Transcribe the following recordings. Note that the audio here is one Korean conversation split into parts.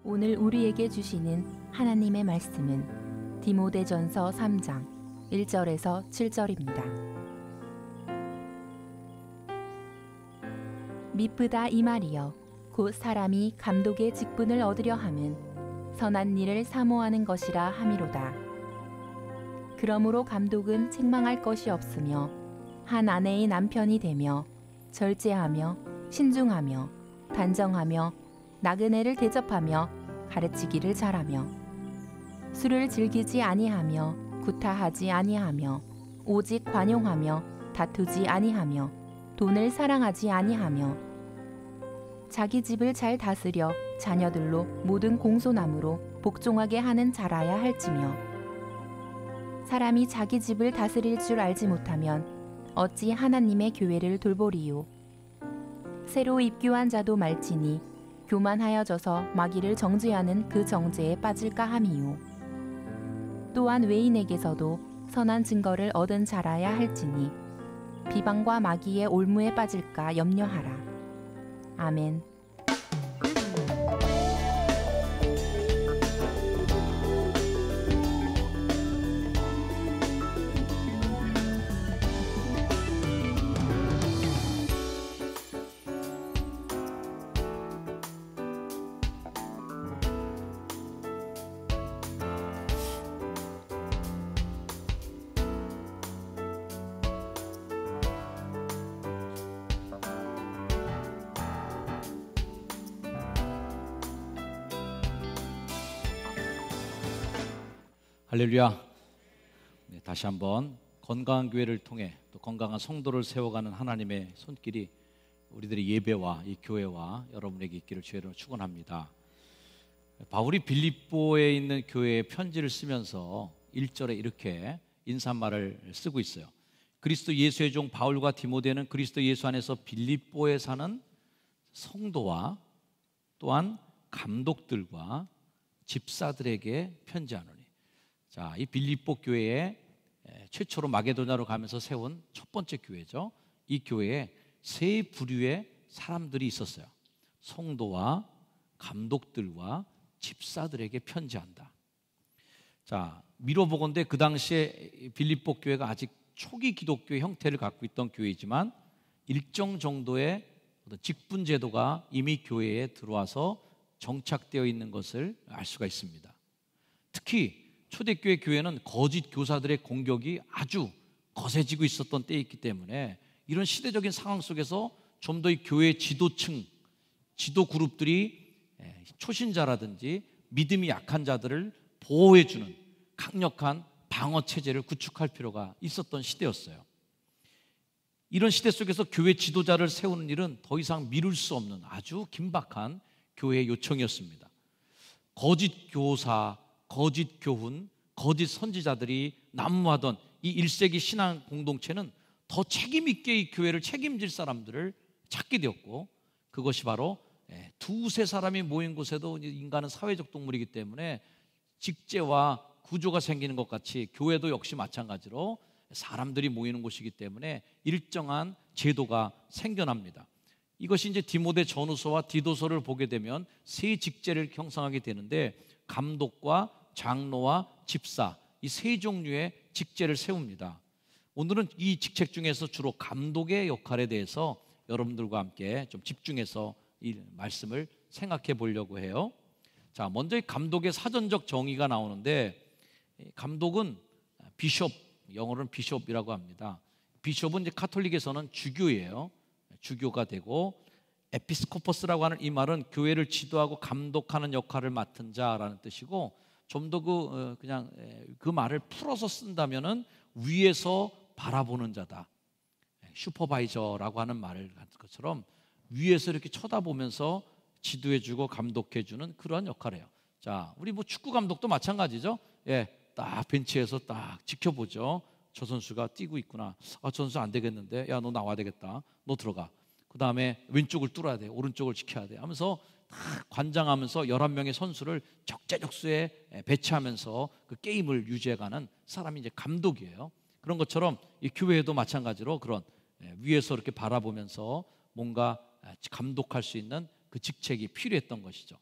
오늘 우리에게 주시는 하나님의 말씀은 디모데전서 3장 1절에서 7절입니다. 미쁘다 이 말이여 곧 사람이 감독의 직분을 얻으려 함은 선한 일을 사모하는 것이라 함이로다. 그러므로 감독은 책망할 것이 없으며 한 아내의 남편이 되며 절제하며 신중하며 단정하며 나그네를 대접하며 가르치기를 잘하며 술을 즐기지 아니하며 구타하지 아니하며 오직 관용하며 다투지 아니하며 돈을 사랑하지 아니하며 자기 집을 잘 다스려 자녀들로 모든 공소남으로 복종하게 하는 자라야 할지며 사람이 자기 집을 다스릴 줄 알지 못하면 어찌 하나님의 교회를 돌보리요. 새로 입교한 자도 말지니 교만하여져서 마귀를 정죄하는 그 정죄에 빠질까 함이요. 또한 외인에게서도 선한 증거를 얻은 자라야 할지니 비방과 마귀의 올무에 빠질까 염려하라. 아멘. 할렐루야. 네, 다시 한번 건강한 교회를 통해 또 건강한 성도를 세워가는 하나님의 손길이 우리들의 예배와 이 교회와 여러분에게 있기를 주의로 축원합니다. 바울이 빌립보에 있는 교회에 편지를 쓰면서 1절에 이렇게 인사말을 쓰고 있어요. 그리스도 예수의 종 바울과 디모데는 그리스도 예수 안에서 빌립보에 사는 성도와 또한 감독들과 집사들에게 편지하노니. 자, 이 빌립보 교회에 최초로 마게도냐로 가면서 세운 첫 번째 교회죠. 이 교회에 세 부류의 사람들이 있었어요. 성도와 감독들과 집사들에게 편지한다. 자, 미뤄보건대 그 당시에 빌립보 교회가 아직 초기 기독교의 형태를 갖고 있던 교회이지만 일정 정도의 어떤 직분 제도가 이미 교회에 들어와서 정착되어 있는 것을 알 수가 있습니다. 특히 초대교회 교회는 거짓 교사들의 공격이 아주 거세지고 있었던 때였기 때문에 이런 시대적인 상황 속에서 좀 더 이 교회 지도층, 지도 그룹들이 초신자라든지 믿음이 약한 자들을 보호해주는 강력한 방어 체제를 구축할 필요가 있었던 시대였어요. 이런 시대 속에서 교회 지도자를 세우는 일은 더 이상 미룰 수 없는 아주 긴박한 교회의 요청이었습니다. 거짓 교사, 거짓 교훈, 거짓 선지자들이 난무하던 이 1세기 신앙 공동체는 더 책임 있게 이 교회를 책임질 사람들을 찾게 되었고, 그것이 바로 두세 사람이 모인 곳에도 인간은 사회적 동물이기 때문에 직제와 구조가 생기는 것 같이 교회도 역시 마찬가지로 사람들이 모이는 곳이기 때문에 일정한 제도가 생겨납니다. 이것이 이제 디모데 전후서와 디도서를 보게 되면 세 직제를 형성하게 되는데 감독과 장로와 집사, 이 세 종류의 직제를 세웁니다. 오늘은 이 직책 중에서 주로 감독의 역할에 대해서 여러분들과 함께 좀 집중해서 이 말씀을 생각해 보려고 해요. 자, 먼저 이 감독의 사전적 정의가 나오는데, 감독은 비숍, 영어로는 비숍이라고 합니다. 비숍은 이제 카톨릭에서는 주교예요. 주교가 되고, 에피스코퍼스라고 하는 이 말은 교회를 지도하고 감독하는 역할을 맡은 자라는 뜻이고, 좀 더 그냥 그 말을 풀어서 쓴다면은 위에서 바라보는 자다. 슈퍼바이저라고 하는 말을 갖는 것처럼 위에서 이렇게 쳐다보면서 지도해주고 감독해주는 그런 역할이에요. 자, 우리 뭐 축구 감독도 마찬가지죠. 딱 벤치에서 딱 지켜보죠. 저 선수가 뛰고 있구나. 저 선수 안 되겠는데, 야, 너 나와야 되겠다. 너 들어가. 그 다음에 왼쪽을 뚫어야 돼. 오른쪽을 지켜야 돼. 하면서 다 관장하면서 11명의 선수를 적재적소에 배치하면서 그 게임을 유지해가는 사람이 이제 감독이에요. 그런 것처럼 이 교회에도 마찬가지로 그런 위에서 이렇게 바라보면서 뭔가 감독할 수 있는 그 직책이 필요했던 것이죠.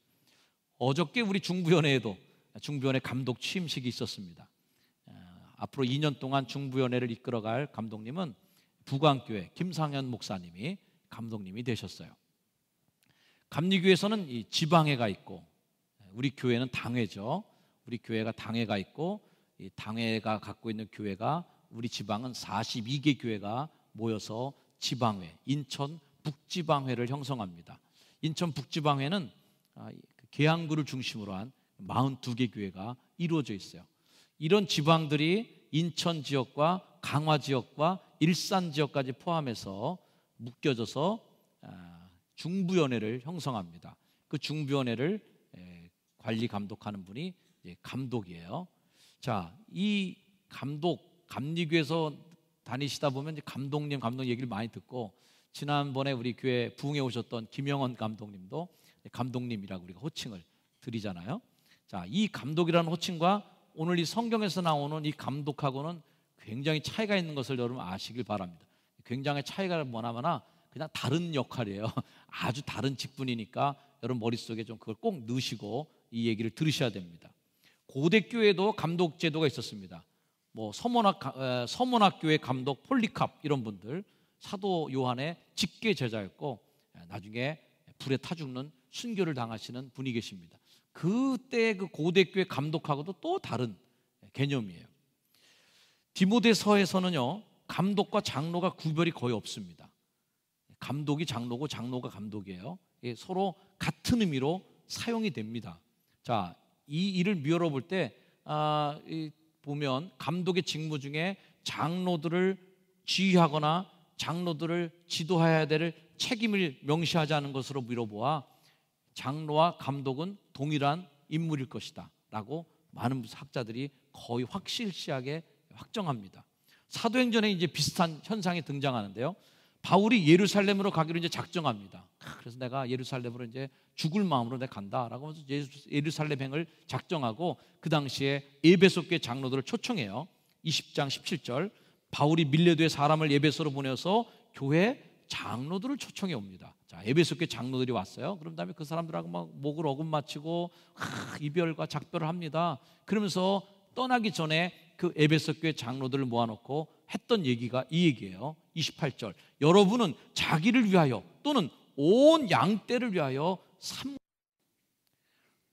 어저께 우리 중부연회에도 중부연회 감독 취임식이 있었습니다. 앞으로 2년 동안 중부연회를 이끌어갈 감독님은 부광교회 김상현 목사님이 감독님이 되셨어요. 감리교회에서는 이 지방회가 있고 우리 교회는 당회죠. 우리 교회가 당회가 있고 이 당회가 갖고 있는 교회가 우리 지방은 42개 교회가 모여서 지방회, 인천 북지방회를 형성합니다. 인천 북지방회는 계양구를 중심으로 한 42개 교회가 이루어져 있어요. 이런 지방들이 인천 지역과 강화 지역과 일산 지역까지 포함해서 묶여져서 중부연회를 형성합니다. 그 중부연회를 관리 감독하는 분이 감독이에요. 자, 이 감독, 감리교에서 다니시다 보면 감독님 얘기를 많이 듣고, 지난번에 우리 교회 부흥에 오셨던 김영원 감독님도 감독님이라고 우리가 호칭을 드리잖아요. 자, 이 감독이라는 호칭과 오늘 이 성경에서 나오는 이 감독하고는 굉장히 차이가 있는 것을 여러분 아시길 바랍니다. 굉장히 차이가 뭐냐면 그냥 다른 역할이에요. 아주 다른 직분이니까 여러분 머릿속에 좀 그걸 꼭 넣으시고 이 얘기를 들으셔야 됩니다. 고대교회도 감독 제도가 있었습니다. 뭐 서문학교의 감독 폴리캅 이런 분들 사도 요한의 직계 제자였고 나중에 불에 타 죽는 순교를 당하시는 분이 계십니다. 그때 그 고대교회 감독하고도 또 다른 개념이에요. 디모데서에서는요, 감독과 장로가 구별이 거의 없습니다. 감독이 장로고 장로가 감독이에요. 서로 같은 의미로 사용이 됩니다. 자, 이 일을 미뤄볼 때 보면 감독의 직무 중에 장로들을 지휘하거나 장로들을 지도해야 될 책임을 명시하지 않은 것으로 미뤄보아 장로와 감독은 동일한 인물일 것이다 라고 많은 학자들이 거의 확실시하게 확정합니다. 사도행전에 이제 비슷한 현상이 등장하는데요. 바울이 예루살렘으로 가기로 이제 작정합니다. 그래서 내가 예루살렘으로 이제 죽을 마음으로 내가 간다라고 하면서 예루살렘행을 작정하고 그 당시에 에베소교회 장로들을 초청해요. 20장 17절 바울이 밀레도에 사람을 에베소로 보내서 교회 장로들을 초청해 옵니다. 자, 에베소교회 장로들이 왔어요. 그런 다음에 그 사람들하고 막 목을 어금 맞추고 이별과 작별을 합니다. 그러면서 떠나기 전에 그 에베소교회 장로들을 모아놓고 했던 얘기가 이 얘기예요. 28절 여러분은 자기를 위하여 또는 온 양떼를 위하여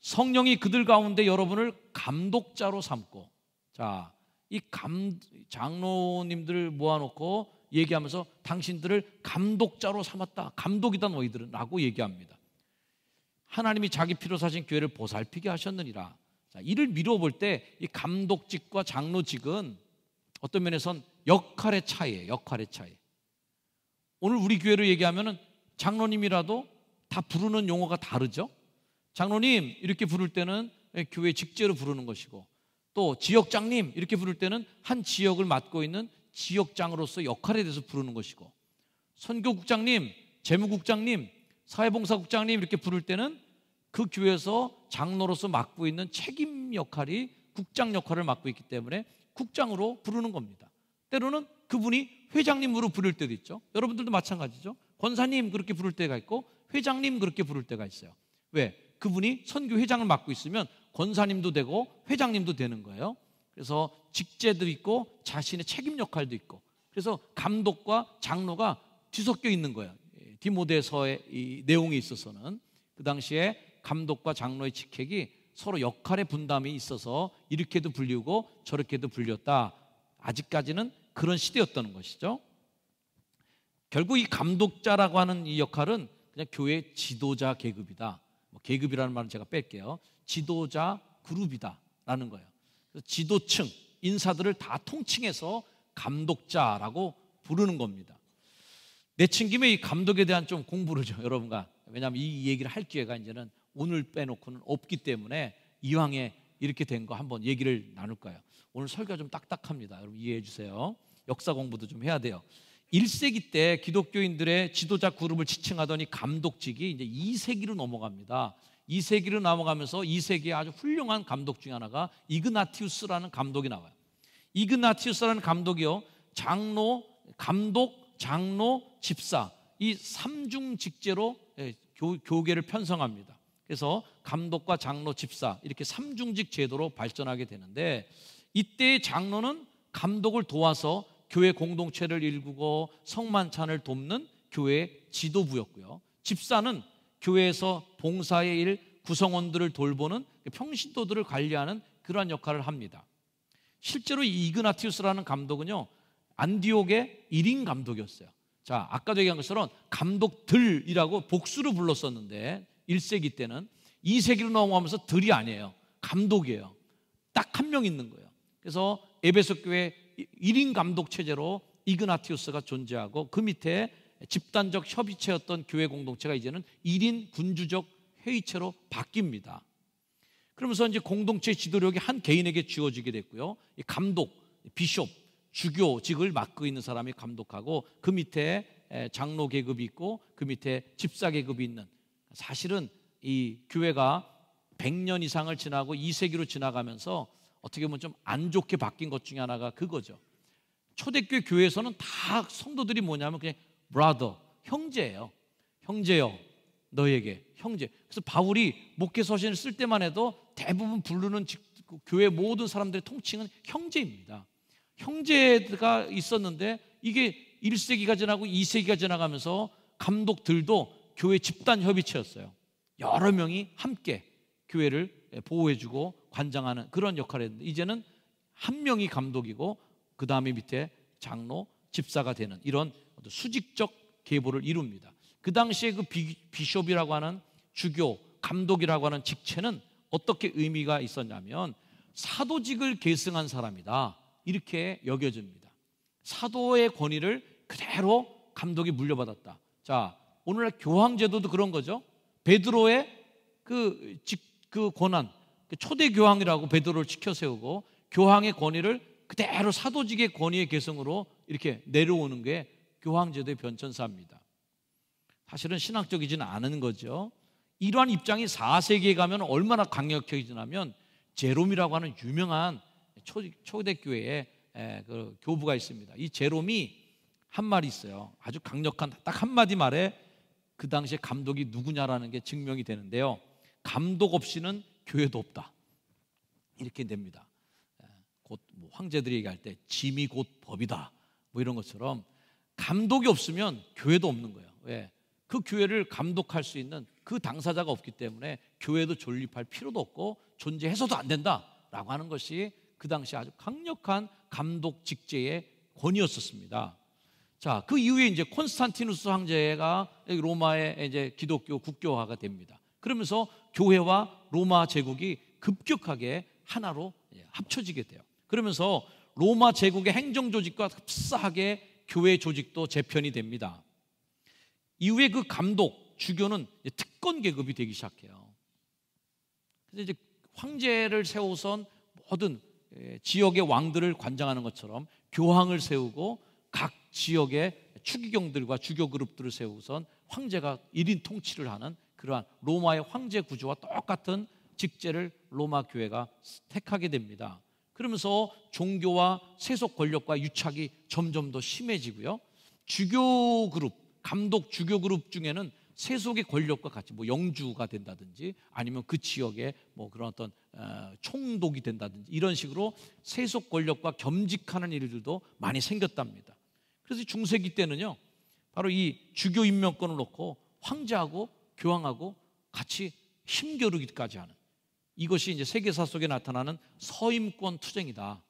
성령이 그들 가운데 여러분을 감독자로 삼고, 자, 이 장로님들을 모아놓고 얘기하면서 당신들을 감독자로 삼았다. 감독이다 너희들은 라고 얘기합니다. 하나님이 자기 피로 사신 교회를 보살피게 하셨느니라. 자, 이를 미뤄볼 때 이 감독직과 장로직은 어떤 면에선 역할의 차이예요. 역할의 차이. 오늘 우리 교회로 얘기하면은 장로님이라도 다 부르는 용어가 다르죠. 장로님 이렇게 부를 때는 교회 직제로 부르는 것이고, 또 지역장님 이렇게 부를 때는 한 지역을 맡고 있는 지역장으로서 역할에 대해서 부르는 것이고, 선교국장님, 재무국장님, 사회봉사국장님 이렇게 부를 때는 그 교회에서 장로로서 맡고 있는 책임 역할이 국장 역할을 맡고 있기 때문에 국장으로 부르는 겁니다. 때로는 그분이 회장님으로 부를 때도 있죠. 여러분들도 마찬가지죠. 권사님 그렇게 부를 때가 있고 회장님 그렇게 부를 때가 있어요. 왜? 그분이 선교회장을 맡고 있으면 권사님도 되고 회장님도 되는 거예요. 그래서 직제도 있고 자신의 책임 역할도 있고, 그래서 감독과 장로가 뒤섞여 있는 거예요. 디모데서의 이 내용에 있어서는 그 당시에 감독과 장로의 직책이 서로 역할의 분담이 있어서 이렇게도 불리고 저렇게도 불렸다. 아직까지는 그런 시대였다는 것이죠. 결국 이 감독자라고 하는 이 역할은 그냥 교회 지도자 계급이다. 계급이라는 말은 제가 뺄게요. 지도자 그룹이다라는 거예요. 그래서 지도층, 인사들을 다 통칭해서 감독자라고 부르는 겁니다. 내친 김에 이 감독에 대한 좀 공부를 좀 여러분과, 왜냐하면 이 얘기를 할 기회가 이제는 오늘 빼놓고는 없기 때문에 이왕에 이렇게 된 거 한번 얘기를 나눌 거예요. 오늘 설교가 좀 딱딱합니다. 여러분 이해해 주세요. 역사 공부도 좀 해야 돼요. 1세기 때 기독교인들의 지도자 그룹을 지칭하더니 감독직이 이제 2세기로 넘어갑니다. 2세기로 넘어가면서 2세기에 아주 훌륭한 감독 중에 하나가 이그나티우스라는 감독이 나와요. 이그나티우스라는 감독이요, 장로, 감독, 장로, 집사 이 3중 직제로 교계를 편성합니다. 그래서 감독과 장로, 집사 이렇게 삼중직 제도로 발전하게 되는데, 이때 장로는 감독을 도와서 교회 공동체를 일구고 성만찬을 돕는 교회 지도부였고요. 집사는 교회에서 봉사의 일, 구성원들을 돌보는 평신도들을 관리하는 그러한 역할을 합니다. 실제로 이 이그나티우스라는 감독은요, 안디옥의 1인 감독이었어요. 자, 아까도 얘기한 것처럼 감독들이라고 복수로 불렀었는데 1세기 때는, 2세기로 넘어가면서 들이 아니에요. 감독이에요. 딱 한 명 있는 거예요. 그래서 에베소 교회 1인 감독 체제로 이그나티우스가 존재하고, 그 밑에 집단적 협의체였던 교회 공동체가 이제는 1인 군주적 회의체로 바뀝니다. 그러면서 이제 공동체 지도력이 한 개인에게 주어지게 됐고요. 이 감독, 비숍, 주교직을 맡고 있는 사람이 감독하고, 그 밑에 장로 계급이 있고, 그 밑에 집사 계급이 있는, 사실은 이 교회가 100년 이상을 지나고 2세기로 지나가면서 어떻게 보면 좀 안 좋게 바뀐 것 중에 하나가 그거죠. 초대교회 교회에서는 다 성도들이 뭐냐면 그냥 brother, 형제예요. 형제여 너에게, 형제. 그래서 바울이 목회 서신을 쓸 때만 해도 대부분 부르는 교회 모든 사람들의 통칭은 형제입니다. 형제가 있었는데, 이게 1세기가 지나고 2세기가 지나가면서 감독들도 교회 집단 협의체였어요. 여러 명이 함께 교회를 보호해주고 관장하는 그런 역할을 했는데, 이제는 한 명이 감독이고 그 다음에 밑에 장로, 집사가 되는 이런 수직적 계보를 이룹니다. 그 당시에 그 비숍이라고 하는 주교, 감독이라고 하는 직책은 어떻게 의미가 있었냐면, 사도직을 계승한 사람이다, 이렇게 여겨집니다. 사도의 권위를 그대로 감독이 물려받았다. 자, 오늘날 교황제도도 그런 거죠. 베드로의 그 권한, 초대 교황이라고 베드로를 지켜 세우고, 교황의 권위를 그대로 사도직의 권위의 계승으로 이렇게 내려오는 게 교황제도의 변천사입니다. 사실은 신학적이지는 않은 거죠. 이러한 입장이 4세기에 가면 얼마나 강력해지냐면, 제롬이라고 하는 유명한 초대교회의 그 교부가 있습니다. 이 제롬이 한 말이 있어요. 아주 강력한 딱 한마디 말에 그 당시에 감독이 누구냐라는 게 증명이 되는데요. 감독 없이는 교회도 없다, 이렇게 됩니다. 곧 뭐 황제들이 얘기할 때 짐이 곧 법이다, 뭐 이런 것처럼 감독이 없으면 교회도 없는 거예요. 왜? 그 교회를 감독할 수 있는 그 당사자가 없기 때문에 교회도 존립할 필요도 없고 존재해서도 안 된다라고 하는 것이 그 당시 아주 강력한 감독 직제의 권위였었습니다. 자, 그 이후에 이제 콘스탄티누스 황제가 로마의 이제 기독교 국교화가 됩니다. 그러면서 교회와 로마 제국이 급격하게 하나로 합쳐지게 돼요. 그러면서 로마 제국의 행정 조직과 흡사하게 교회 조직도 재편이 됩니다. 이후에 그 감독, 주교는 특권 계급이 되기 시작해요. 그래서 이제 황제를 세우선 모든 지역의 왕들을 관장하는 것처럼 교황을 세우고, 각 지역의 추기경들과 주교 그룹들을 세우선 황제가 1인 통치를 하는 그러한 로마의 황제 구조와 똑같은 직제를 로마 교회가 택하게 됩니다. 그러면서 종교와 세속 권력과 유착이 점점 더 심해지고요. 주교 그룹, 감독 주교 그룹 중에는 세속의 권력과 같이 뭐 영주가 된다든지, 아니면 그 지역에 뭐 그런 어떤 총독이 된다든지, 이런 식으로 세속 권력과 겸직하는 일들도 많이 생겼답니다. 그래서 중세기 때는요, 바로 이 주교 임명권을 놓고 황제하고 교황하고 같이 힘겨루기까지 하는, 이것이 이제 세계사 속에 나타나는 서임권 투쟁이다.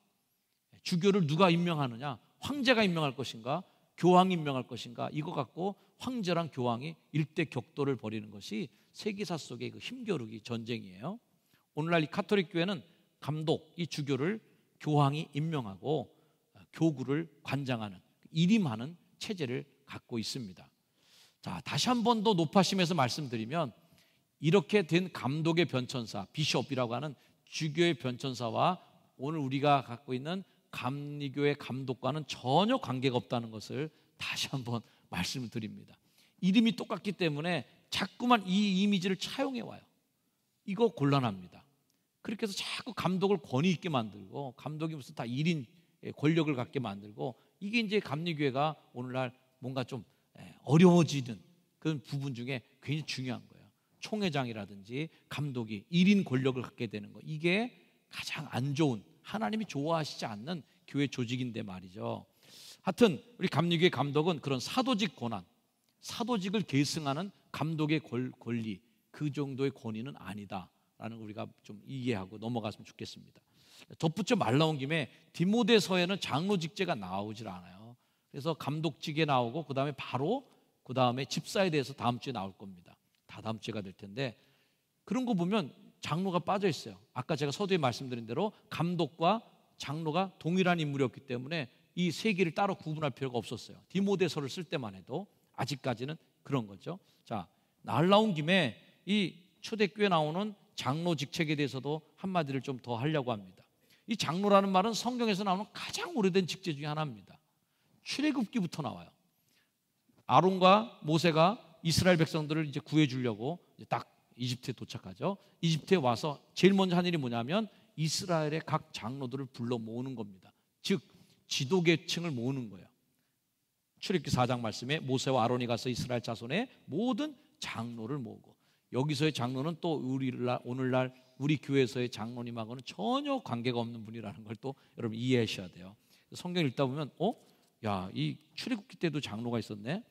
주교를 누가 임명하느냐, 황제가 임명할 것인가, 교황이 임명할 것인가, 이거 갖고 황제랑 교황이 일대 격돌을 벌이는 것이 세계사 속의 그 힘겨루기 전쟁이에요. 오늘날 이 가톨릭 교회는 감독, 이 주교를 교황이 임명하고 교구를 관장하는, 일임하는 체제를 갖고 있습니다. 자, 다시 한 번 더 높아심에서 말씀드리면, 이렇게 된 감독의 변천사, 비숍이라고 하는 주교의 변천사와 오늘 우리가 갖고 있는 감리교의 감독과는 전혀 관계가 없다는 것을 다시 한번 말씀을 드립니다. 이름이 똑같기 때문에 자꾸만 이 이미지를 차용해 와요. 이거 곤란합니다. 그렇게 해서 자꾸 감독을 권위 있게 만들고, 감독이 무슨 다 1인 권력을 갖게 만들고, 이게 이제 감리교회가 오늘날 뭔가 좀 어려워지는 그런 부분 중에 굉장히 중요한 거예요. 총회장이라든지 감독이 1인 권력을 갖게 되는 거, 이게 가장 안 좋은, 하나님이 좋아하시지 않는 교회 조직인데 말이죠. 하여튼 우리 감리교회 감독은 그런 사도직 권한, 사도직을 계승하는 감독의 권리, 그 정도의 권위는 아니다라는 걸 우리가 좀 이해하고 넘어갔으면 좋겠습니다. 덧붙여 말 나온 김에 디모데서에는 장로직제가 나오질 않아요. 그래서 감독직에 나오고 그 다음에 집사에 대해서 다음 주에 나올 겁니다. 다 다음 주가 될 텐데, 그런 거 보면 장로가 빠져 있어요. 아까 제가 서두에 말씀드린 대로 감독과 장로가 동일한 인물이었기 때문에 이 세 개를 따로 구분할 필요가 없었어요. 디모데서를 쓸 때만 해도 아직까지는 그런 거죠. 자, 날 나온 김에 이 초대교회에 나오는 장로 직책에 대해서도 한마디를 좀 더 하려고 합니다. 이 장로라는 말은 성경에서 나오는 가장 오래된 직제 중에 하나입니다. 출애굽기부터 나와요. 아론과 모세가 이스라엘 백성들을 이제 구해주려고 이제 딱 이집트에 도착하죠. 이집트에 와서 제일 먼저 한 일이 뭐냐면 이스라엘의 각 장로들을 불러 모으는 겁니다. 즉 지도계층을 모으는 거예요. 출애굽기 4장 말씀에 모세와 아론이 가서 이스라엘 자손의 모든 장로를 모으고, 여기서의 장로는 또 오늘날 우리 교회에서의 장로님하고는 전혀 관계가 없는 분이라는 걸 또 여러분 이해하셔야 돼요. 성경 읽다 보면 이 출애굽기 때도 장로가 있었네,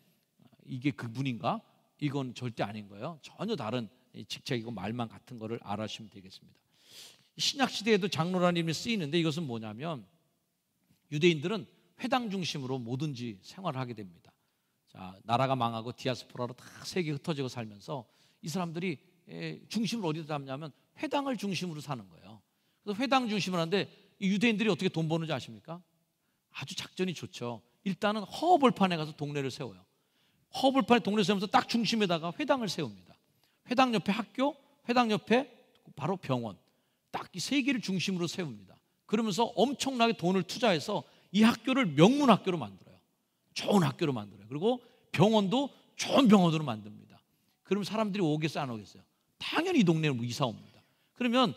이게 그분인가? 이건 절대 아닌 거예요. 전혀 다른 직책이고 말만 같은 거를 알아주시면 되겠습니다. 신약 시대에도 장로라는 이름이 쓰이는데, 이것은 뭐냐면 유대인들은 회당 중심으로 뭐든지 생활을 하게 됩니다. 자, 나라가 망하고 디아스포라로 다 세계에 흩어지고 살면서 이 사람들이 중심을 어디다 잡냐면 회당을 중심으로 사는 거예요. 그래서 회당 중심으로 하는데 이 유대인들이 어떻게 돈 버는지 아십니까? 아주 작전이 좋죠. 일단은 허벌판에 가서 동네를 세워요. 허벌판에 동네를 세우면서 딱 중심에다가 회당을 세웁니다. 회당 옆에 학교, 회당 옆에 바로 병원, 딱 이 세 개를 중심으로 세웁니다. 그러면서 엄청나게 돈을 투자해서 이 학교를 명문 학교로 만들어요. 좋은 학교로 만들어요. 그리고 병원도 좋은 병원으로 만듭니다. 그럼 사람들이 오겠어요, 안 오겠어요? 당연히 이 동네로 이사 옵니다. 그러면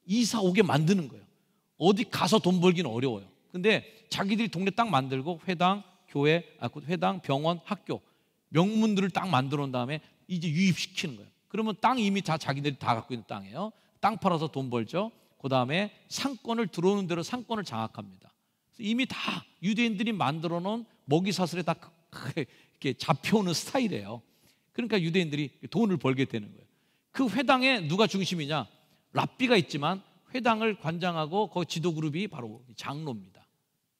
이사 오게 만드는 거예요. 어디 가서 돈 벌기는 어려워요. 근데 자기들이 동네 딱 만들고 회당, 교회, 회당, 병원, 학교, 명문들을 딱 만들어 놓은 다음에 이제 유입시키는 거예요. 그러면 땅 이미 다 자기들이 다 갖고 있는 땅이에요. 땅 팔아서 돈 벌죠. 그 다음에 상권을 들어오는 대로 상권을 장악합니다. 이미 다 유대인들이 만들어 놓은 먹이사슬에 다 이렇게 잡혀오는 스타일이에요. 그러니까 유대인들이 돈을 벌게 되는 거예요. 그 회당에 누가 중심이냐? 랍비가 있지만 회당을 관장하고 그 지도 그룹이 바로 장로입니다.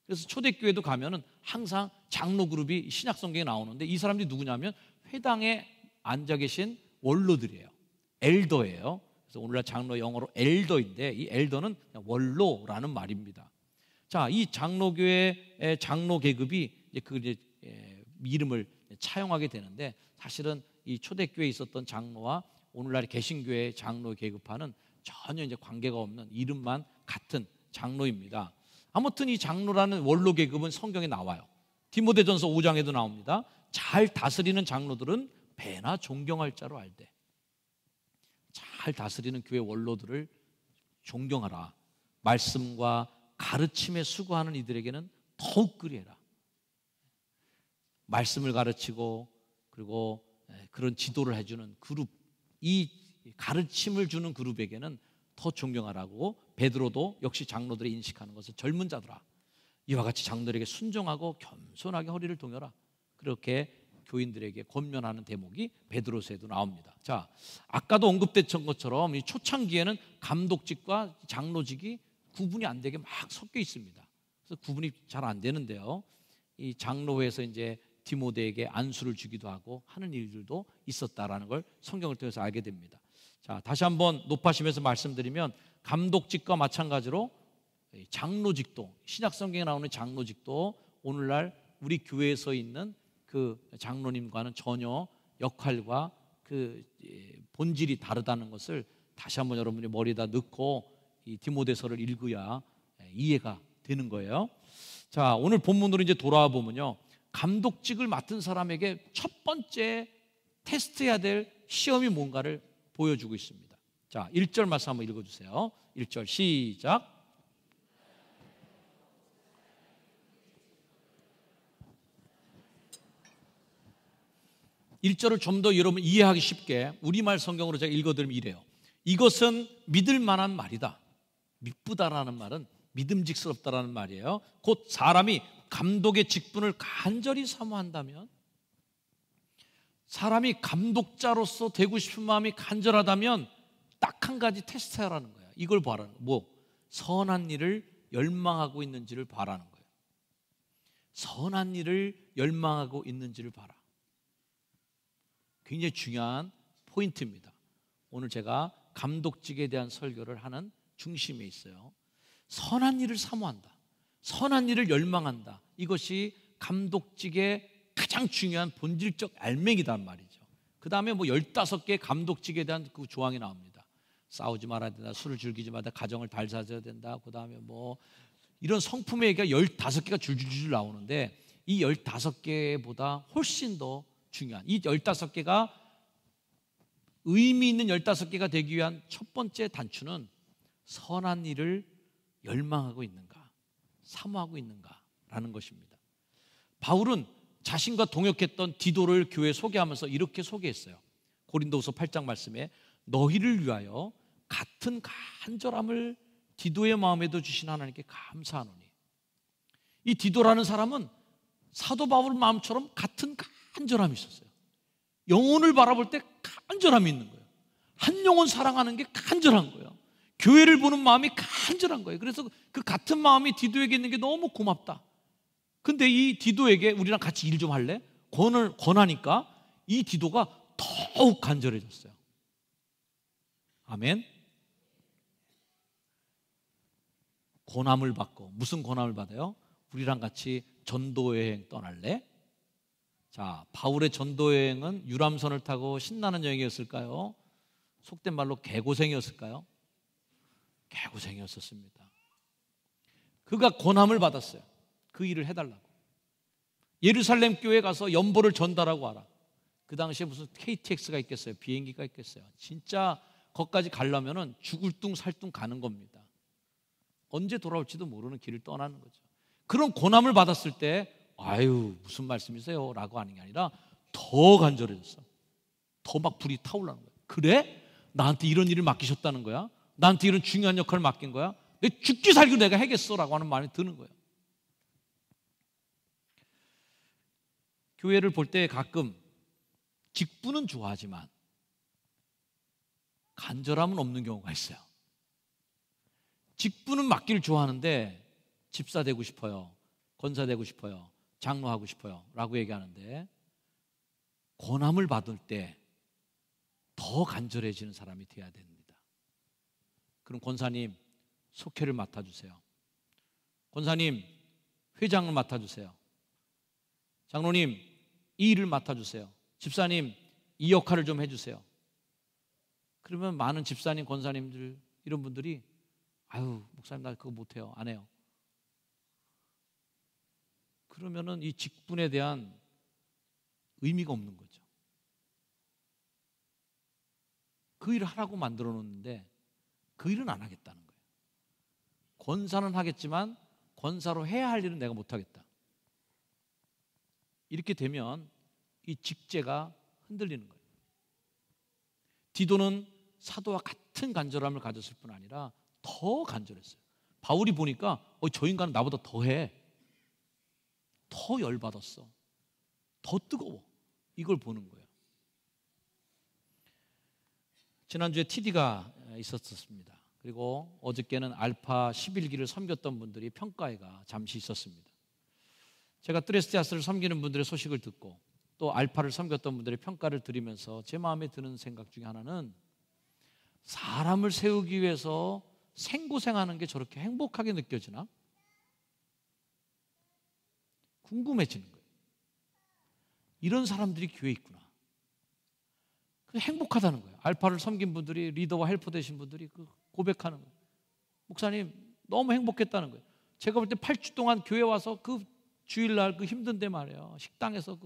그래서 초대교회도 가면은 항상 장로 그룹이 신약 성경에 나오는데, 이 사람들이 누구냐면 회당에 앉아 계신 원로들이에요. 엘더예요. 그래서 오늘날 장로 영어로 엘더인데, 이 엘더는 원로라는 말입니다. 자, 이 장로교회의 장로 계급이 이제 이름을 차용하게 되는데, 사실은 이 초대교회에 있었던 장로와 오늘날의 개신교회의 장로 계급화는 전혀 이제 관계가 없는 이름만 같은 장로입니다. 아무튼 이 장로라는 원로 계급은 성경에 나와요. 디모데전서 5장에도 나옵니다. 잘 다스리는 장로들은 배나 존경할 자로 알되. 잘 다스리는 교회 원로들을 존경하라. 말씀과 가르침에 수고하는 이들에게는 더욱 그리해라. 말씀을 가르치고 그리고 그런 지도를 해주는 그룹, 이 가르침을 주는 그룹에게는 더 존경하라고 베드로도 역시 장로들이 인식하는 것은 젊은 자들아, 이와 같이 장로들에게 순종하고 겸손하게 허리를 동여라. 그렇게 교인들에게 권면하는 대목이 베드로서에도 나옵니다. 자, 아까도 언급됐던 것처럼 이 초창기에는 감독직과 장로직이 구분이 안 되게 막 섞여 있습니다. 그래서 구분이 잘 안 되는데요. 이 장로회에서 이제 디모데에게 안수를 주기도 하고 하는 일들도 있었다라는 걸 성경을 통해서 알게 됩니다. 자, 다시 한번 높아심에서 말씀드리면 감독직과 마찬가지로 장로직도, 신약 성경에 나오는 장로직도 오늘날 우리 교회에서 있는 그 장로님과는 전혀 역할과 그 본질이 다르다는 것을 다시 한번 여러분이 머리에다 넣고 이 디모데서를 읽어야 이해가 되는 거예요. 자, 오늘 본문으로 이제 돌아와 보면요, 감독직을 맡은 사람에게 첫 번째 테스트해야 될 시험이 뭔가를 보여주고 있습니다. 자, 1절 말씀 한번 읽어주세요. 1절 시작. 1절을 좀 더 여러분 이해하기 쉽게 우리말 성경으로 제가 읽어드리면 이래요. 이것은 믿을 만한 말이다. 믿부다라는 말은 믿음직스럽다라는 말이에요. 곧 사람이 감독의 직분을 간절히 사모한다면, 사람이 감독자로서 되고 싶은 마음이 간절하다면 딱 한 가지 테스트하라는 거예요. 이걸 봐라는 거예요. 뭐? 선한 일을 열망하고 있는지를 봐라는 거예요. 선한 일을 열망하고 있는지를 봐라. 굉장히 중요한 포인트입니다. 오늘 제가 감독직에 대한 설교를 하는 중심에 있어요. 선한 일을 사모한다. 선한 일을 열망한다. 이것이 감독직의 가장 중요한 본질적 알맹이란 말이죠. 그 다음에 뭐 15개의 감독직에 대한 그 조항이 나옵니다. 싸우지 말아야 된다. 술을 즐기지 말아야 된다. 가정을 달사져야 된다. 그 다음에 뭐 이런 성품의 얘기가 15개가 줄줄줄 나오는데 이 15개보다 훨씬 더 중요한 이 15개가 의미 있는 15개가 되기 위한 첫 번째 단추는 선한 일을 열망하고 있는가, 사모하고 있는가라는 것입니다. 바울은 자신과 동역했던 디도를 교회에 소개하면서 이렇게 소개했어요. 고린도후서 8장 말씀에 너희를 위하여 같은 간절함을 디도의 마음에도 주신 하나님께 감사하노니. 이 디도라는 사람은 사도 바울 마음처럼 같은 간절함이 있었어요. 영혼을 바라볼 때 간절함이 있는 거예요. 한 영혼 사랑하는 게 간절한 거예요. 교회를 보는 마음이 간절한 거예요. 그래서 그 같은 마음이 디도에게 있는 게 너무 고맙다. 근데 이 디도에게 우리랑 같이 일 좀 할래? 권하니까 이 디도가 더욱 간절해졌어요. 아멘. 권함을 받고, 무슨 권함을 받아요? 우리랑 같이 전도여행 떠날래? 자, 바울의 전도여행은 유람선을 타고 신나는 여행이었을까요? 속된 말로 개고생이었을까요? 개고생이었었습니다. 그가 권함을 받았어요. 그 일을 해달라고. 예루살렘 교회에 가서 연보를 전달하고 와라. 그 당시에 무슨 KTX가 있겠어요? 비행기가 있겠어요? 진짜 거기까지 가려면 죽을 둥 살 둥 가는 겁니다. 언제 돌아올지도 모르는 길을 떠나는 거죠. 그런 고난을 받았을 때 아유 무슨 말씀이세요? 라고 하는 게 아니라 더 간절해졌어. 더 막 불이 타오르는 거예요. 그래? 나한테 이런 일을 맡기셨다는 거야? 나한테 이런 중요한 역할을 맡긴 거야? 내 죽기 살기 내가 해겠어 라고 하는 말이 드는 거예요. 교회를 볼 때 가끔 직분은 좋아하지만 간절함은 없는 경우가 있어요. 직분은 맡기를 좋아하는데 집사 되고 싶어요, 권사 되고 싶어요, 장로하고 싶어요 라고 얘기하는데 권함을 받을 때 더 간절해지는 사람이 되어야 됩니다. 그럼 권사님 속회를 맡아주세요. 권사님 회장을 맡아주세요. 장로님 이 일을 맡아주세요. 집사님 이 역할을 좀 해주세요. 그러면 많은 집사님, 권사님들 이런 분들이 아유 목사님 나 그거 못해요, 안 해요. 그러면은 이 직분에 대한 의미가 없는 거죠. 그 일을 하라고 만들어 놓는데 그 일은 안 하겠다는 거예요. 권사는 하겠지만 권사로 해야 할 일은 내가 못하겠다. 이렇게 되면 이 직제가 흔들리는 거예요. 디도는 사도와 같은 간절함을 가졌을 뿐 아니라 더 간절했어요. 바울이 보니까 저 인간은 나보다 더해, 더 열받았어, 더 뜨거워. 이걸 보는 거예요. 지난주에 TD가 있었습니다. 그리고 어저께는 알파 11기를 섬겼던 분들이 평가회가 잠시 있었습니다. 제가 트레스티아스를 섬기는 분들의 소식을 듣고 또 알파를 섬겼던 분들의 평가를 들으면서 제 마음에 드는 생각 중에 하나는 사람을 세우기 위해서 생고생하는 게 저렇게 행복하게 느껴지나? 궁금해지는 거예요. 이런 사람들이 교회에 있구나. 행복하다는 거예요. 알파를 섬긴 분들이, 리더와 헬퍼 되신 분들이 고백하는 거예요. 목사님 너무 행복했다는 거예요. 제가 볼 때 8주 동안 교회 와서 그 주일날 그 힘든데 말이에요. 식당에서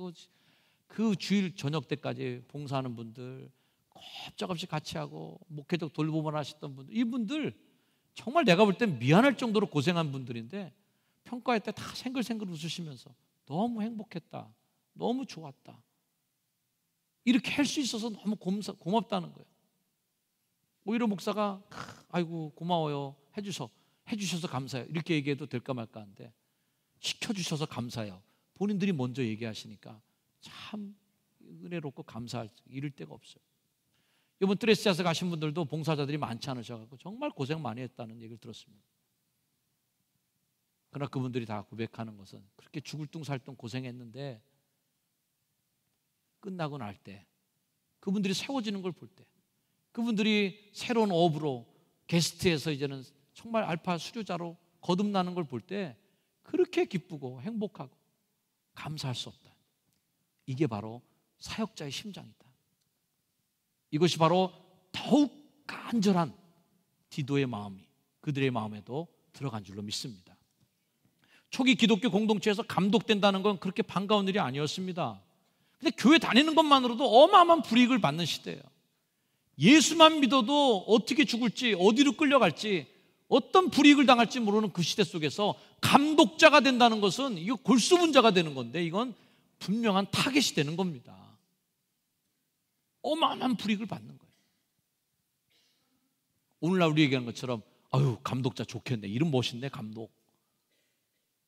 그 주일 저녁 때까지 봉사하는 분들, 꼼짝없이 같이 하고 목회적 돌보만 하셨던 분들, 이분들 정말 내가 볼 땐 미안할 정도로 고생한 분들인데 평가할 때 다 생글생글 웃으시면서 너무 행복했다, 너무 좋았다. 이렇게 할 수 있어서 너무 고맙다는 거예요. 오히려 목사가 아이고 고마워요, 해주셔서 감사해요 이렇게 얘기해도 될까 말까 하는데, 시켜주셔서 감사해요 본인들이 먼저 얘기하시니까 참 은혜롭고 감사할 이를 데가 없어요. 이번 트레스에서 가신 분들도 봉사자들이 많지 않으셔서 정말 고생 많이 했다는 얘기를 들었습니다. 그러나 그분들이 다 고백하는 것은 그렇게 죽을 둥살둥 고생했는데 끝나고 날 때, 그분들이 세워지는 걸 볼 때, 그분들이 새로운 업으로 게스트에서 이제는 정말 알파 수료자로 거듭나는 걸 볼 때 그렇게 기쁘고 행복하고 감사할 수 없다. 이게 바로 사역자의 심장이다. 이것이 바로 더욱 간절한 디도의 마음이 그들의 마음에도 들어간 줄로 믿습니다. 초기 기독교 공동체에서 감독된다는 건 그렇게 반가운 일이 아니었습니다. 근데 교회 다니는 것만으로도 어마어마한 불이익을 받는 시대예요. 예수만 믿어도 어떻게 죽을지, 어디로 끌려갈지, 어떤 불이익을 당할지 모르는 그 시대 속에서 감독자가 된다는 것은 이거 골수분자가 되는 건데, 이건 분명한 타겟이 되는 겁니다. 어마어마한 불이익을 받는 거예요. 오늘날 우리 얘기하는 것처럼 아유 감독자 좋겠네, 이름 멋있네 감독,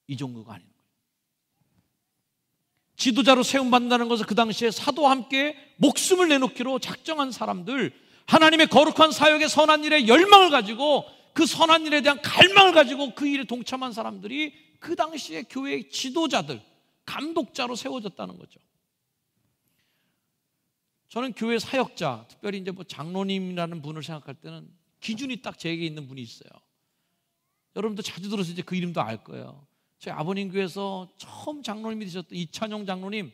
이 정도가 아닌 거예요. 지도자로 세움받는다는 것은 그 당시에 사도와 함께 목숨을 내놓기로 작정한 사람들, 하나님의 거룩한 사역의 선한 일에 열망을 가지고 그 선한 일에 대한 갈망을 가지고 그 일에 동참한 사람들이 그 당시에 교회의 지도자들, 감독자로 세워졌다는 거죠. 저는 교회 사역자, 특별히 이제 뭐 장로님이라는 분을 생각할 때는 기준이 딱 제게 있는 분이 있어요. 여러분도 자주 들어서 이제 그 이름도 알 거예요. 저희 아버님 교회에서 처음 장로님이 되셨던 이찬용 장로님,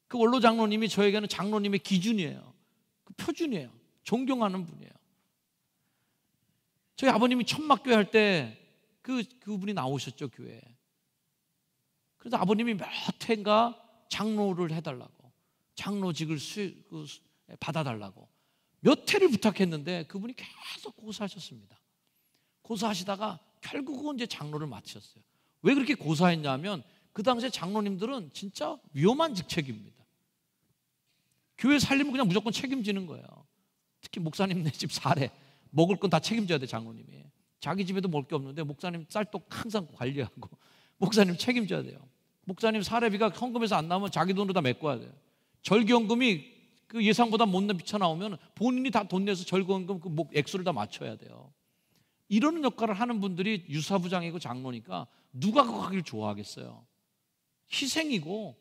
그 원로 장로님이 저에게는 장로님의 기준이에요. 그 표준이에요. 존경하는 분이에요. 저희 아버님이 천막교회 할 때 그분이 나오셨죠, 교회에. 그래서 아버님이 몇 해인가 장로를 해달라고, 장로직을 받아달라고 몇 해를 부탁했는데 그분이 계속 고사하셨습니다. 고사하시다가 결국은 이제 장로를 맡으셨어요. 왜 그렇게 고사했냐면 그 당시에 장로님들은 진짜 위험한 직책입니다. 교회 살림은 그냥 무조건 책임지는 거예요. 특히 목사님네 집 사례, 먹을 건 다 책임져야 돼. 장로님이 자기 집에도 먹을 게 없는데 목사님 쌀떡 항상 관리하고 목사님 책임져야 돼요. 목사님 사례비가 헌금에서 안 나오면 자기 돈으로 다 메꿔야 돼요. 절기헌금이 그 예상보다 못 미쳐나오면 본인이 다 돈 내서 절기헌금 그 액수를 다 맞춰야 돼요. 이런 역할을 하는 분들이 유사부장이고 장로니까 누가 그거 하길 좋아하겠어요. 희생이고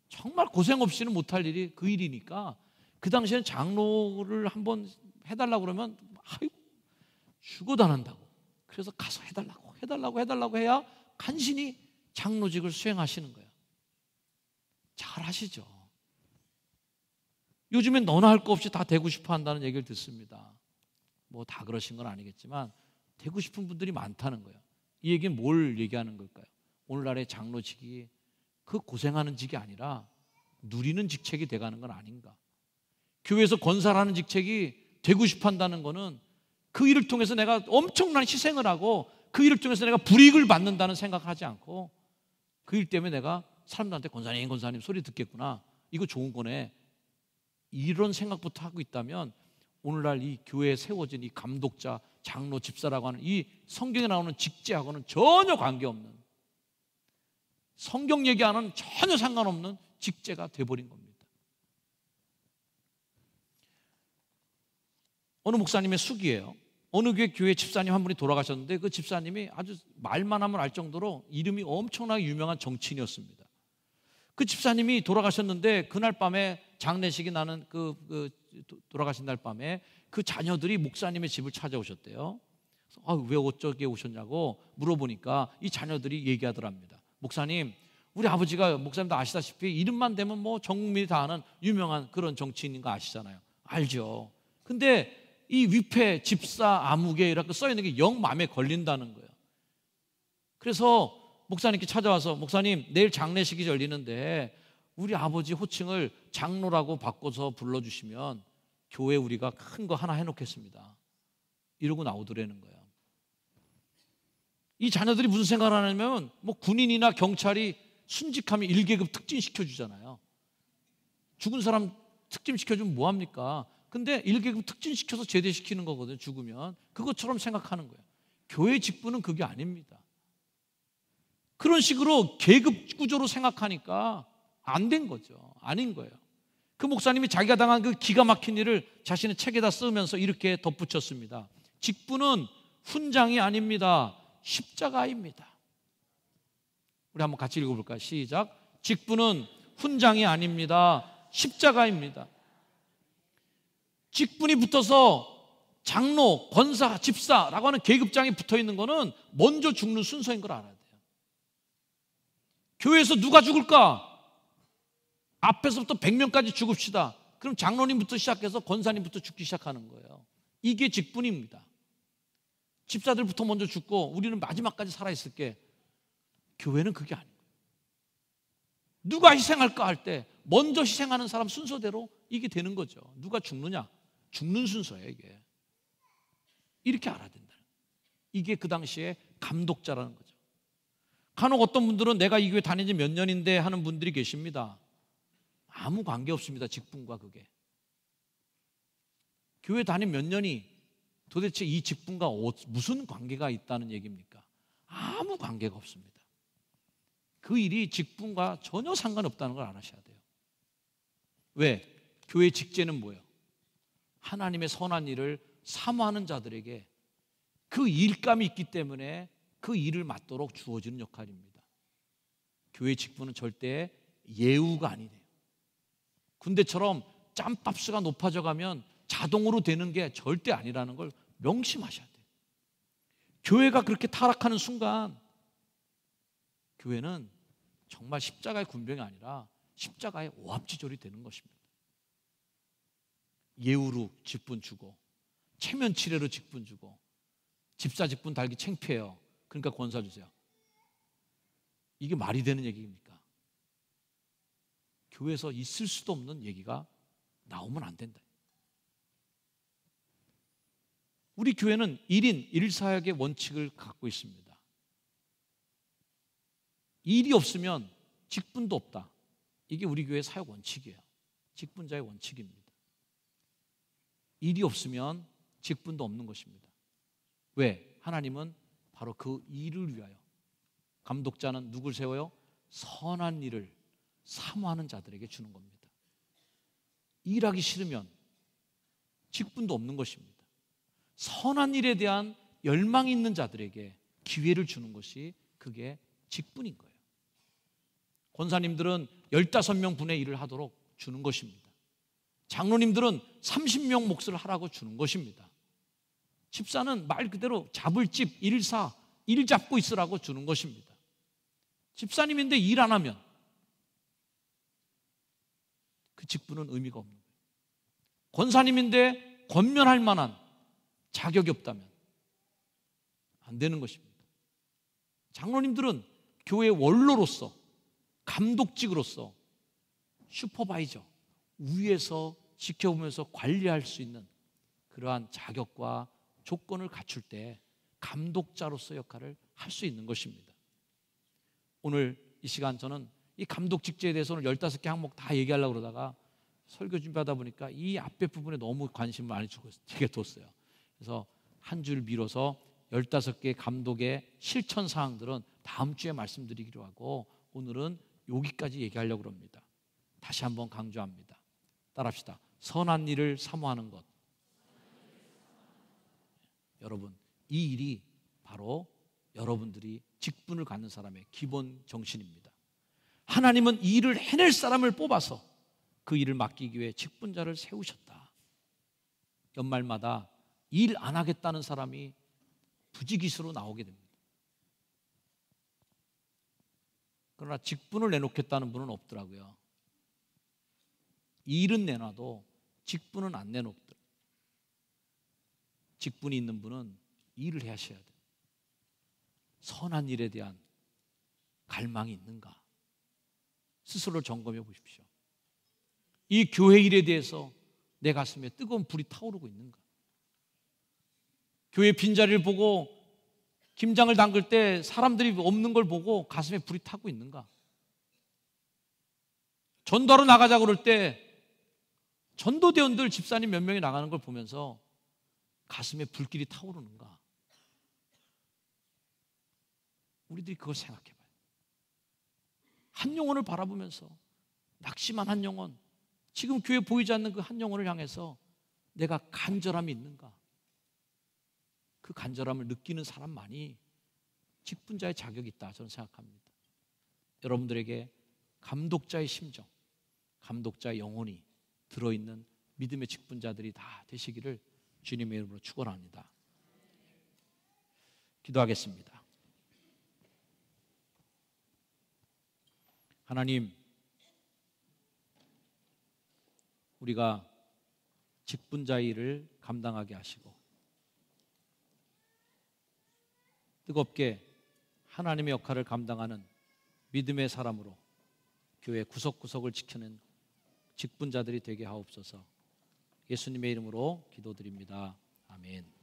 정말 고생 없이는 못할 일이 그 일이니까 그 당시에는 장로를 한번 해달라고 그러면 아이고 죽어도 안 한다고, 그래서 가서 해달라고 해야 간신히 장로직을 수행하시는 거예요. 잘 하시죠. 요즘엔 너나 할 거 없이 다 되고 싶어 한다는 얘기를 듣습니다. 뭐 다 그러신 건 아니겠지만 되고 싶은 분들이 많다는 거예요. 이 얘기는 뭘 얘기하는 걸까요? 오늘날의 장로직이 그 고생하는 직이 아니라 누리는 직책이 돼가는 건 아닌가. 교회에서 권사라는 직책이 되고 싶어 한다는 거는 그 일을 통해서 내가 엄청난 희생을 하고 그 일을 통해서 내가 불이익을 받는다는 생각하지 않고 그 일 때문에 내가 사람들한테 권사님 소리 듣겠구나, 이거 좋은 거네, 이런 생각부터 하고 있다면 오늘날 이 교회에 세워진 이 감독자, 장로, 집사라고 하는 이 성경에 나오는 직제하고는 전혀 관계없는, 성경 얘기하는 전혀 상관없는 직제가 돼버린 겁니다. 어느 목사님의 숙이에요. 어느 교회 집사님 한 분이 돌아가셨는데 그 집사님이 아주 말만 하면 알 정도로 이름이 엄청나게 유명한 정치인이었습니다. 그 집사님이 돌아가셨는데 그날 밤에 장례식이 나는 돌아가신 날 밤에 그 자녀들이 목사님의 집을 찾아오셨대요. 왜 어쩌게 오셨냐고 물어보니까 이 자녀들이 얘기하더랍니다. 목사님, 우리 아버지가 목사님도 아시다시피 이름만 대면 뭐 전 국민이 다 아는 유명한 그런 정치인인 거 아시잖아요. 알죠. 근데 이 위패, 집사, 아무개 이렇게 써있는 게 영 마음에 걸린다는 거예요. 그래서 목사님께 찾아와서 목사님, 내일 장례식이 열리는데 우리 아버지 호칭을 장로라고 바꿔서 불러주시면 교회 우리가 큰 거 하나 해놓겠습니다, 이러고 나오더라는 거예요. 이 자녀들이 무슨 생각을 하냐면 뭐 군인이나 경찰이 순직하면 1계급 특진시켜주잖아요. 죽은 사람 특짐시켜주면 뭐합니까? 근데 1계급 특진시켜서 제대시키는 거거든요. 죽으면. 그것처럼 생각하는 거예요. 교회 직분은 그게 아닙니다. 그런 식으로 계급 구조로 생각하니까 안 된 거죠. 아닌 거예요. 그 목사님이 자기가 당한 그 기가 막힌 일을 자신의 책에다 쓰면서 이렇게 덧붙였습니다. 직분은 훈장이 아닙니다. 십자가입니다. 우리 한번 같이 읽어볼까요? 시작. 직분은 훈장이 아닙니다. 십자가입니다. 직분이 붙어서 장로, 권사, 집사라고 하는 계급장이 붙어 있는 거는 먼저 죽는 순서인 걸 알아야 돼요. 교회에서 누가 죽을까? 앞에서부터 100명까지 죽읍시다. 그럼 장로님부터 시작해서 권사님부터 죽기 시작하는 거예요. 이게 직분입니다. 집사들부터 먼저 죽고 우리는 마지막까지 살아있을게. 교회는 그게 아니에요. 누가 희생할까 할 때 먼저 희생하는 사람 순서대로 이게 되는 거죠. 누가 죽느냐? 죽는 순서예요, 이게. 이렇게 알아야 된다. 이게 그 당시에 감독자라는 거죠. 간혹 어떤 분들은 내가 이 교회 다닌 지 몇 년인데 하는 분들이 계십니다. 아무 관계 없습니다. 직분과 그게. 교회 다닌 몇 년이 도대체 이 직분과 무슨 관계가 있다는 얘기입니까? 아무 관계가 없습니다. 그 일이 직분과 전혀 상관없다는 걸 알아셔야 돼요. 왜? 교회 직제는 뭐예요? 하나님의 선한 일을 사모하는 자들에게 그 일감이 있기 때문에 그 일을 맡도록 주어지는 역할입니다. 교회 직분은 절대 예우가 아니래요. 군대처럼 짬밥수가 높아져 가면 자동으로 되는 게 절대 아니라는 걸 명심하셔야 돼요. 교회가 그렇게 타락하는 순간 교회는 정말 십자가의 군병이 아니라 십자가의 오합지졸이 되는 것입니다. 예우로 직분 주고 체면치레로 직분 주고 집사 직분 달기 창피해요. 그러니까 권사 주세요. 이게 말이 되는 얘기입니까? 교회에서 있을 수도 없는 얘기가 나오면 안 된다. 우리 교회는 1인 1사역의 원칙을 갖고 있습니다. 일이 없으면 직분도 없다. 이게 우리 교회의 사역 원칙이에요. 직분자의 원칙입니다. 일이 없으면 직분도 없는 것입니다. 왜? 하나님은 바로 그 일을 위하여 감독자는 누굴 세워요? 선한 일을 사모하는 자들에게 주는 겁니다. 일하기 싫으면 직분도 없는 것입니다. 선한 일에 대한 열망이 있는 자들에게 기회를 주는 것이 그게 직분인 거예요. 권사님들은 15명 분의 일을 하도록 주는 것입니다. 장로님들은 30명 몫을 하라고 주는 것입니다. 집사는 말 그대로 잡을 집, 일사, 일 잡고 있으라고 주는 것입니다. 집사님인데 일 안 하면 그 직분은 의미가 없는 거예요. 권사님인데 권면할 만한 자격이 없다면 안 되는 것입니다. 장로님들은 교회 원로로서 감독직으로서 슈퍼바이저 위에서 지켜보면서 관리할 수 있는 그러한 자격과 조건을 갖출 때 감독자로서 역할을 할 수 있는 것입니다. 오늘 이 시간 저는 이 감독 직제에 대해서 오늘 15개 항목 다 얘기하려고 그러다가 설교 준비하다 보니까 이 앞에 부분에 너무 관심을 많이 주게 뒀어요. 그래서 한 줄 미뤄서 15개 감독의 실천 사항들은 다음 주에 말씀드리기로 하고 오늘은 여기까지 얘기하려고 합니다. 다시 한번 강조합니다. 따라합시다. 선한 일을 사모하는 것. 여러분, 이 일이 바로 여러분들이 직분을 갖는 사람의 기본 정신입니다. 하나님은 이 일을 해낼 사람을 뽑아서 그 일을 맡기기 위해 직분자를 세우셨다. 연말마다 일 안 하겠다는 사람이 부지기수로 나오게 됩니다. 그러나 직분을 내놓겠다는 분은 없더라고요. 일은 내놔도 직분은 안 내놓더라고요. 직분이 있는 분은 일을 하셔야 돼요. 선한 일에 대한 갈망이 있는가? 스스로 점검해 보십시오. 이 교회 일에 대해서 내 가슴에 뜨거운 불이 타오르고 있는가? 교회 빈자리를 보고 김장을 담글 때 사람들이 없는 걸 보고 가슴에 불이 타고 있는가? 전도하러 나가자 그럴 때 전도대원들 집사님 몇 명이 나가는 걸 보면서 가슴에 불길이 타오르는가? 우리들이 그걸 생각해봐요. 한 영혼을 바라보면서 낙심한 한 영혼, 지금 교회 보이지 않는 그 한 영혼을 향해서 내가 간절함이 있는가? 그 간절함을 느끼는 사람만이 직분자의 자격이 있다, 저는 생각합니다. 여러분들에게 감독자의 심정, 감독자의 영혼이 들어있는 믿음의 직분자들이 다 되시기를 주님의 이름으로 축원합니다. 기도하겠습니다. 하나님, 우리가 직분자의 일을 감당하게 하시고 뜨겁게 하나님의 역할을 감당하는 믿음의 사람으로 교회 구석구석을 지키는 직분자들이 되게 하옵소서. 예수님의 이름으로 기도드립니다. 아멘.